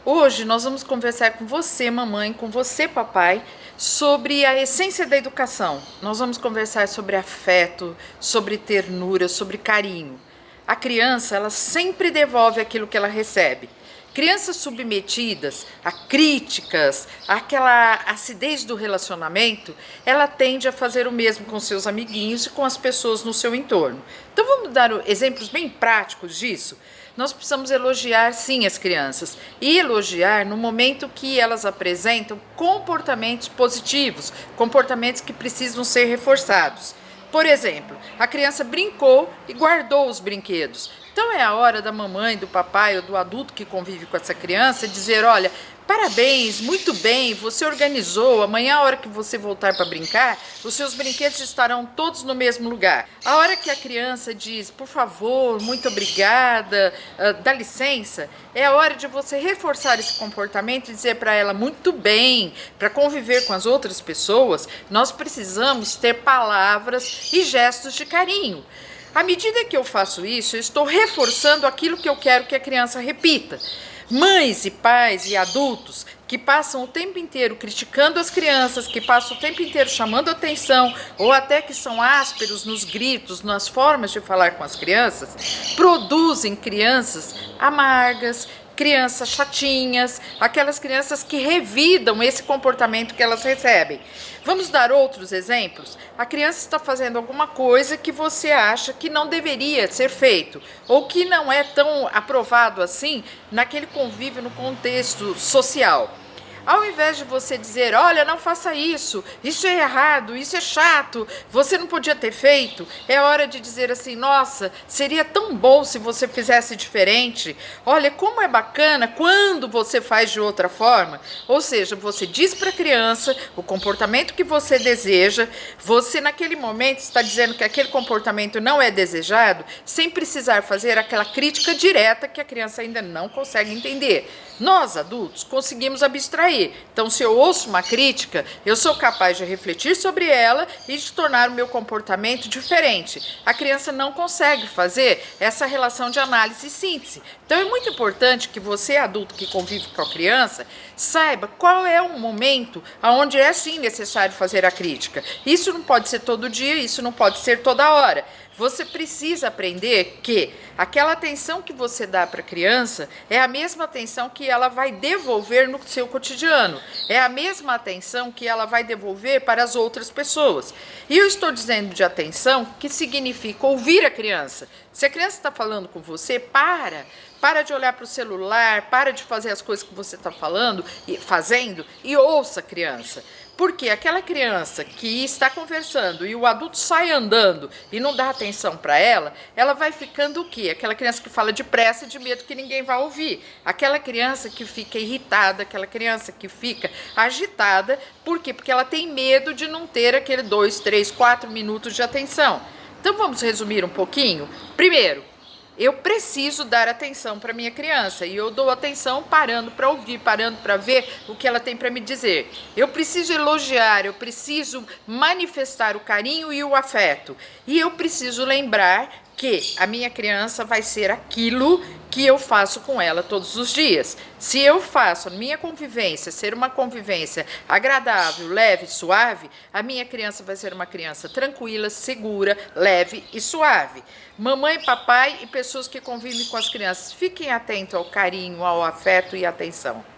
Hoje nós vamos conversar com você, mamãe, com você, papai, sobre a essência da educação. Nós vamos conversar sobre afeto, sobre ternura, sobre carinho. A criança, ela sempre devolve aquilo que ela recebe. Crianças submetidas a críticas, àquela acidez do relacionamento, ela tende a fazer o mesmo com seus amiguinhos e com as pessoas no seu entorno. Então vamos dar exemplos bem práticos disso? Nós precisamos elogiar sim as crianças e elogiar no momento que elas apresentam comportamentos positivos, comportamentos que precisam ser reforçados. Por exemplo, a criança brincou e guardou os brinquedos. Então é a hora da mamãe, do papai ou do adulto que convive com essa criança dizer: olha, parabéns, muito bem, você organizou, amanhã a hora que você voltar para brincar, os seus brinquedos estarão todos no mesmo lugar. A hora que a criança diz: por favor, muito obrigada, dá licença, é a hora de você reforçar esse comportamento e dizer para ela: muito bem, para conviver com as outras pessoas, nós precisamos ter palavras e gestos de carinho. À medida que eu faço isso, eu estou reforçando aquilo que eu quero que a criança repita. Mães e pais e adultos que passam o tempo inteiro criticando as crianças, que passam o tempo inteiro chamando atenção, ou até que são ásperos nos gritos, nas formas de falar com as crianças, produzem crianças amargas, crianças chatinhas, aquelas crianças que revidam esse comportamento que elas recebem. Vamos dar outros exemplos? A criança está fazendo alguma coisa que você acha que não deveria ser feito, ou que não é tão aprovado assim naquele convívio, no contexto social. Ao invés de você dizer: olha, não faça isso, isso é errado, isso é chato, você não podia ter feito, é hora de dizer assim: nossa, seria tão bom se você fizesse diferente, olha como é bacana quando você faz de outra forma. Ou seja, você diz para a criança o comportamento que você deseja, você naquele momento está dizendo que aquele comportamento não é desejado, sem precisar fazer aquela crítica direta que a criança ainda não consegue entender. Nós, adultos, conseguimos abstrair. Então, se eu ouço uma crítica, eu sou capaz de refletir sobre ela e de tornar o meu comportamento diferente. A criança não consegue fazer essa relação de análise e síntese. Então, é muito importante que você, adulto que convive com a criança, saiba qual é o momento onde é sim necessário fazer a crítica. Isso não pode ser todo dia, isso não pode ser toda hora. Você precisa aprender que aquela atenção que você dá para a criança é a mesma atenção que ela vai devolver no seu cotidiano. É a mesma atenção que ela vai devolver para as outras pessoas. E eu estou dizendo de atenção que significa ouvir a criança. Se a criança está falando com você, para de olhar para o celular, para de fazer as coisas que você está fazendo e ouça a criança. Porque aquela criança que está conversando e o adulto sai andando e não dá atenção para ela, ela vai ficando o quê? Aquela criança que fala depressa, de medo que ninguém vai ouvir. Aquela criança que fica irritada, aquela criança que fica agitada. Por quê? Porque ela tem medo de não ter aquele 2, 3, 4 minutos de atenção. Então vamos resumir um pouquinho? Primeiro, eu preciso dar atenção para minha criança e eu dou atenção parando para ouvir, parando para ver o que ela tem para me dizer. Eu preciso elogiar, eu preciso manifestar o carinho e o afeto. E eu preciso lembrar que a minha criança vai ser aquilo que eu faço com ela todos os dias. Se eu faço a minha convivência ser uma convivência agradável, leve, suave, a minha criança vai ser uma criança tranquila, segura, leve e suave. Mamãe, papai e pessoas que convivem com as crianças, fiquem atentos ao carinho, ao afeto e atenção.